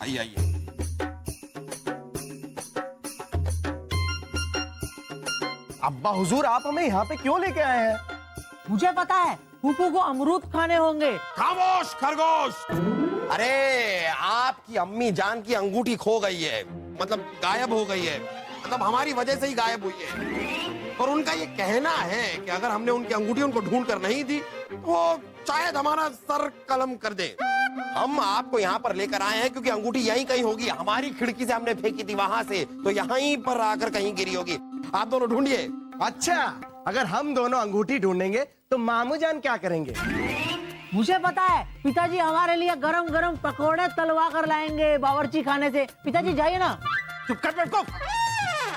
आइए आइए। अब्बा हुजूर, आप हमें यहाँ पे क्यों लेके आए हैं? मुझे पता है, फूफू को अमरूद खाने होंगे। खामोश खरगोश। अरे आपकी अम्मी जान की अंगूठी खो गई है, मतलब गायब हो गई है, मतलब हमारी वजह से ही गायब हुई है। और उनका ये कहना है कि अगर हमने उनकी अंगूठी उनको ढूंढ कर नहीं दी तो वो शायद हमारा सर कलम कर दे। हम आपको यहाँ पर लेकर आए हैं क्योंकि अंगूठी यहीं कहीं होगी, हमारी खिड़की से हमने फेंकी थी वहां से, तो यहीं पर आकर कहीं गिरी होगी। आप दोनों ढूंढिए। अच्छा, अगर हम दोनों अंगूठी ढूंढेंगे तो मामू जान क्या करेंगे? मुझे पता है, पिताजी हमारे लिए गरम गरम पकोड़े तलवा कर लाएंगे बावर्ची खाने से। पिताजी जाइए ना। चुप कर बेवकूफ।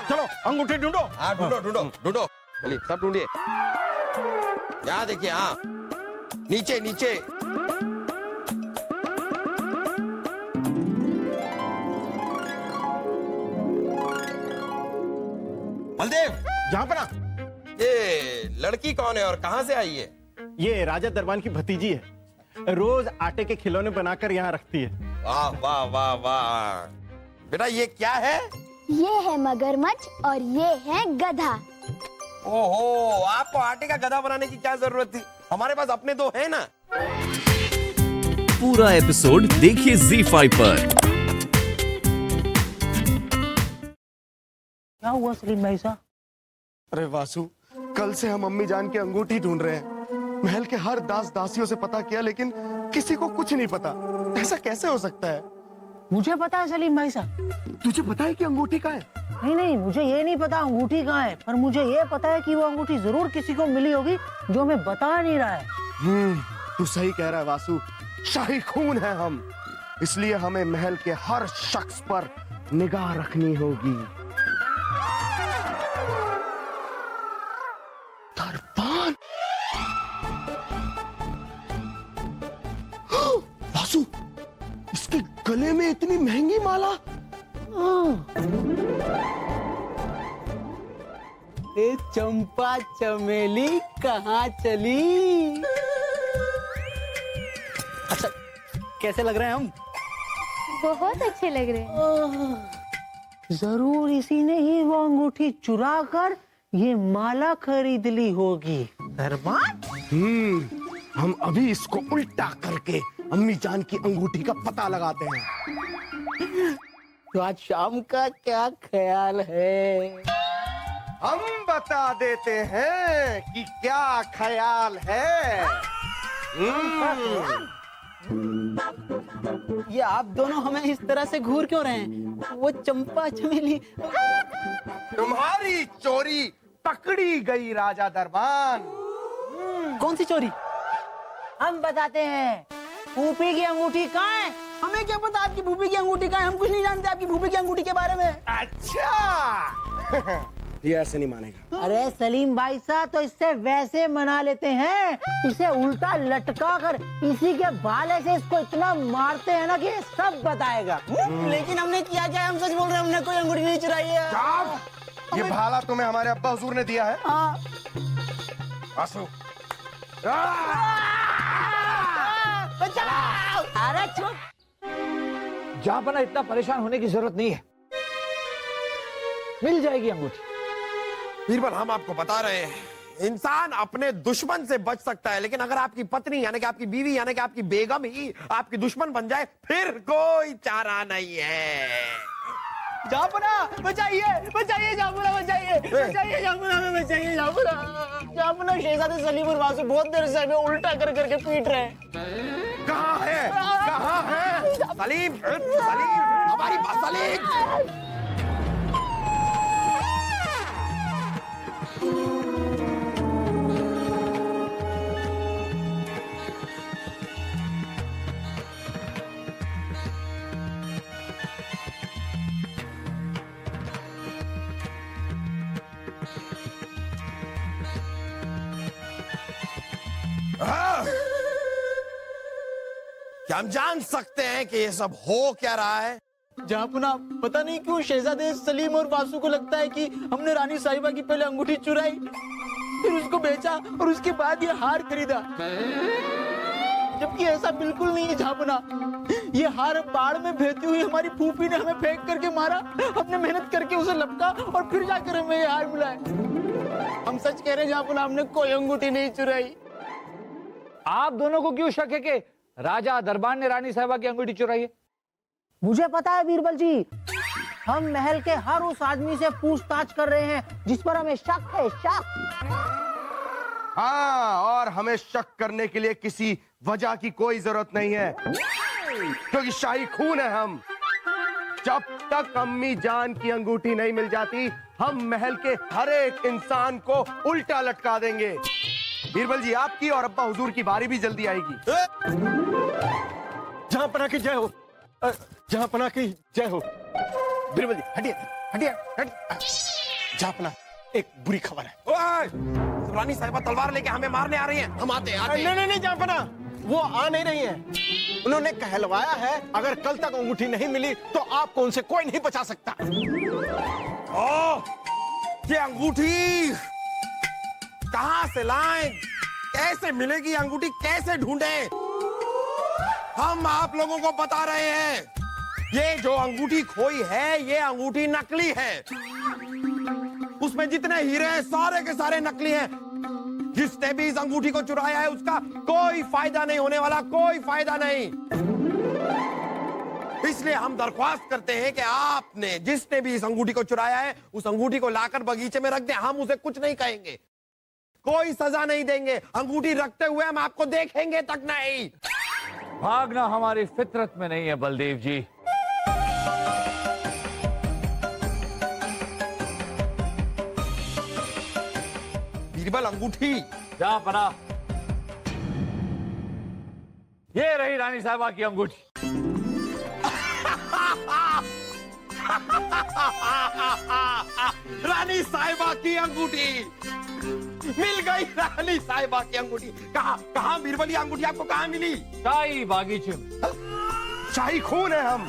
चलो अंगूठी ढूंढो। हाँ ढूंढो ढूंढो ढूंढो, चलिए सब ढूंढिए। यहाँ देखिए, हाँ नीचे नीचे। बलदेव, जहाँ पर ना, ये लड़की कौन है और कहाँ से आई है? ये राजा दरबान की भतीजी है। रोज आटे के खिलौने बनाकर यहाँ रखती है। वाह वाह वाह वाह। बेटा ये क्या है? ये है मगरमच्छ और ये है गधा। ओहो, आपको आटे का गधा बनाने की क्या जरूरत थी? हमारे पास अपने दो है ना। पूरा एपिसोड देखिए ZEE5 पर। क्या हुआ सलीम भाई साहब? अरे वासु, कल से हम अम्मी जान की अंगूठी ढूंढ रहे हैं। महल के हर दास दासियों से पता किया, लेकिन किसी को कुछ नहीं पता। ऐसा कैसे हो सकता है? मुझे पता है सलीम भाई साहब। तुझे पता है कि अंगूठी कहाँ है? नहीं नहीं, मुझे ये नहीं पता अंगूठी कहाँ है, पर मुझे ये पता है कि वो अंगूठी जरूर किसी को मिली होगी जो हमें बता नहीं रहा है। तू सही कह रहा है वासु। शाही खून है हम, इसलिए हमें महल के हर शख्स पर निगाह रखनी होगी। दरबान, वासु, इसके गले में इतनी महंगी माला। ए चंपा चमेली कहाँ चली? अच्छा, कैसे लग रहे हैं हम? बहुत अच्छे लग रहे हैं। जरूर इसी ने ही वो अंगूठी चुरा कर ये माला खरीद ली होगी। दरबान, हम अभी इसको उल्टा करके अम्मी जान की अंगूठी का पता लगाते हैं। तो आज शाम का क्या ख्याल है? हम बता देते हैं कि क्या ख्याल है। ये आप दोनों हमें इस तरह से घूर क्यों रहे हैं? वो चंपा चमेली तुम्हारी चोरी पकड़ी गई राजा दरबान। कौन सी चोरी? हम बताते हैं। फूफी की अंगूठी कहाँ है? हमें क्या पता आपकी फूफी की अंगूठी कहाँ है? हम कुछ नहीं जानते आपकी फूफी की अंगूठी के बारे में। अच्छा ये ऐसे नहीं मानेगा। अरे सलीम भाई साहब, तो इससे वैसे मना लेते हैं, इसे उल्टा लटका कर इसी के भाले से इसको इतना मारते हैं ना कि ये सब बताएगा। लेकिन हमने किया क्या? हम सच बोल रहे हैं, हमने कोई अंगूठी नहीं चुराई है। ये भाला तुम्हें हमारे अब्बा हुजूर ने दिया है? हाँ। वासु, बचाओ! अरे चुप! जापना, इतना परेशान होने की जरूरत नहीं है, मिल जाएगी अंगूठी। बीरबल, हम आपको बता रहे हैं, इंसान अपने दुश्मन से बच सकता है, लेकिन अगर आपकी पत्नी यानी कि आपकी बीवी यानी कि आपकी बेगम ही आपकी दुश्मन बन जाए, फिर कोई चारा नहीं है। जापुना बचाइए, बचाइए जापुना, बचाइए, बचाइए जापुना, हमें बचाइए जापुना। जापुना, शहजादे सलीम और वासु बहुत देर से हमें उल्टा कर करके पीट रहे हैं। कहाँ है? कहाँ है? सलीम, सलीम, हमारी बात सलीम। क्या हम जान सकते हैं कि ये सब हो क्या रहा है? जापुना, पता नहीं क्यों शहजादे सलीम और वासु को लगता है कि हमने रानी साहिबा की पहले अंगूठी चुराई, फिर उसको बेचा और उसके बाद ये हार खरीदा। जब कि ऐसा बिल्कुल नहीं है झापना। ये हार बाढ़ में बहती हुई हमारी फूफी ने हमें फेंक करके मारा, हमने मेहनत करके उसे लपका और फिर जाकर हमें ये हार मिला है। हम सच कह रहे हैं झापना, हमने कोई अंगूठी नहीं चुराई। आप दोनों को क्यों शक है कि राजा दरबान ने रानी साहिबा की अंगूठी चुराई है? मुझे पता है बीरबल जी, हम महल के हर उस आदमी से पूछताछ कर रहे हैं जिस पर हमें शक है, शक। हाँ, और हमें शक करने के लिए किसी वजह की कोई जरूरत नहीं है, क्योंकि शाही खून है हम। जब तक अम्मी जान की अंगूठी नहीं मिल जाती, हम महल के हर एक इंसान को उल्टा लटका देंगे। बीरबल जी, आपकी और अब्बा हुजूर की बारी भी जल्दी आएगी। जहां पना की जय हो, जहां पना की जय हो। बीरबल जी हटिए, हटिए, हटिए। जहां पना, एक बुरी खबर है। ओए! रानी साहिबा तलवार लेके हमें मारने आ रही हैं। हम आते हैं। नहीं जहां पना, वो आ नहीं रही हैं। उन्होंने कहलवाया है अगर कल तक अंगूठी नहीं मिली तो आपको उनसे कोई नहीं बचा सकता। ओह! ये अंगूठी कहां से लाएं? कैसे मिलेगी अंगूठी? कैसे ढूंढें? हम आप लोगों को बता रहे हैं, ये जो अंगूठी खोई है, ये अंगूठी नकली है। उसमें जितने हीरे हैं सारे के सारे नकली हैं। जिसने भी इस अंगूठी को चुराया है उसका कोई फायदा नहीं होने वाला, कोई फायदा नहीं। इसलिए हम दरख्वास्त करते हैं कि आपने, जिसने भी इस अंगूठी को चुराया है, उस अंगूठी को लाकर बगीचे में रख दें। हम उसे कुछ नहीं कहेंगे, कोई सजा नहीं देंगे। अंगूठी रखते हुए हम आपको देखेंगे तक नहीं। भागना हमारी फितरत में नहीं है बलदेव जी। बीरबल, अंगूठी जा पना, ये रही रानी साहिबा की अंगूठी। रानी साहिबा की अंगूठी मिल गई। रानी साहिबा की अंगूठी कहाँ बीरबल, ये अंगूठी आपको कहाँ मिली? शाही बागीचे में। शाही खून है हम।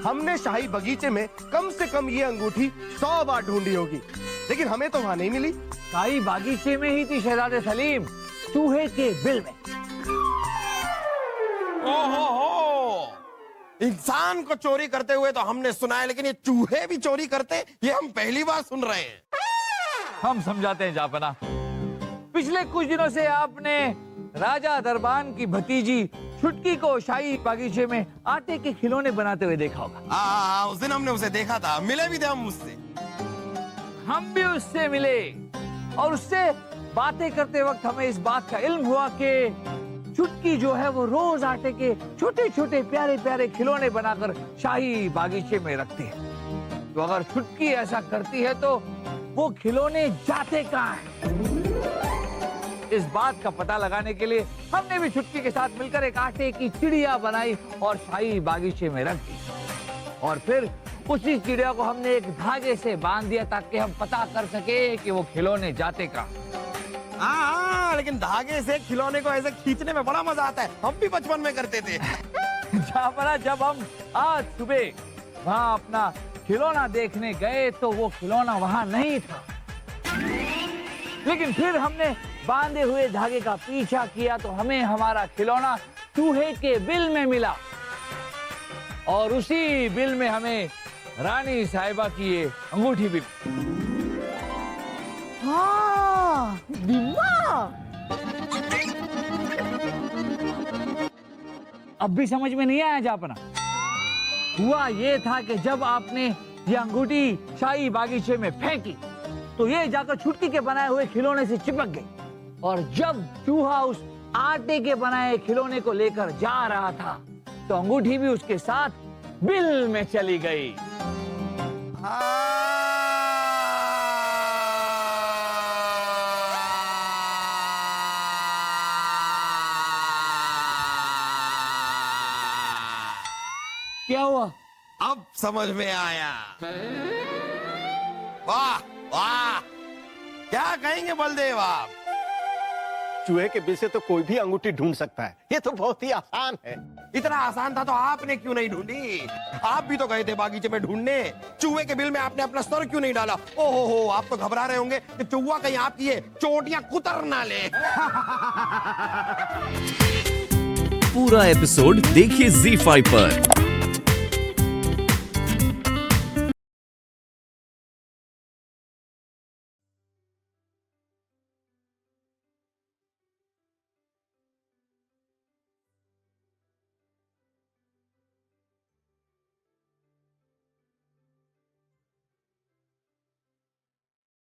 हमने शाही बगीचे में कम से कम ये अंगूठी 100 बार ढूंढी होगी, लेकिन हमें तो वहां नहीं मिली। शाही बागीचे में ही थी शहजादे सलीम, चूहे के बिल में। ओहो, इंसान को चोरी करते हुए तो हमने सुना है, लेकिन ये चूहे भी चोरी करते, ये हम पहली बार सुन रहे हैं। हम समझाते हैं जापना। पिछले कुछ दिनों से आपने राजा दरबान की भतीजी छुटकी को शाही बागीचे में आटे के खिलौने बनाते हुए देखा होगा। उस दिन हमने उसे देखा था, मिले भी थे हम उससे। हम भी उससे मिले और उससे बातें करते वक्त हमें इस बात का इल्म हुआ कि छुटकी जो है वो रोज आटे के छोटे छोटे प्यारे प्यारे खिलौने बनाकर शाही बागीचे में रखती है। तो अगर छुटकी ऐसा करती है तो वो खिलौने जाते कहाँ हैं? इस बात का पता लगाने के लिए हमने भी छुटकी के साथ मिलकर एक आटे की चिड़िया बनाई और शाही बागीचे में रख दी। और फिर उसी चिड़िया को हमने एक धागे से बांध दिया ताकि हम पता कर सके कि वो खिलौने जाते कहाँ। हाँ, लेकिन धागे से खिलौने को ऐसे खींचने में बड़ा मजा आता है। हम भी बचपन में करते थे। जब हम आज सुबह वहाँ अपना खिलौना देखने गए तो वो खिलौना वहाँ नहीं था, लेकिन फिर हमने बांधे हुए धागे का पीछा किया तो हमें हमारा खिलौना चूहे के बिल में मिला और उसी बिल में हमें रानी साहिबा की ये अंगूठी भी। हाँ, दिमाग। अब भी समझ में नहीं आया जापना? हुआ ये था कि जब आपने ये अंगूठी शाही बागीचे में फेंकी तो ये जाकर छुटकी के बनाए हुए खिलौने से चिपक गई और जब चूहा उस आटे के बनाए खिलौने को लेकर जा रहा था तो अंगूठी भी उसके साथ बिल में चली गई। क्या हुआ? अब समझ में आया। वाह वाह, क्या कहेंगे बलदेव आप? चूहे के बिल से तो कोई भी अंगूठी ढूंढ सकता है, ये तो बहुत ही आसान है। इतना आसान था तो आपने क्यों नहीं ढूंढी? आप भी तो गए थे बागीचे में ढूंढने। चूहे के बिल में आपने अपना सर क्यों नहीं डाला? ओहो हो, आप तो घबरा रहे होंगे कि चूहा कहीं आपकी ये चोटियां कुतर ना ले। पूरा एपिसोड देखिए ZEE5 पर।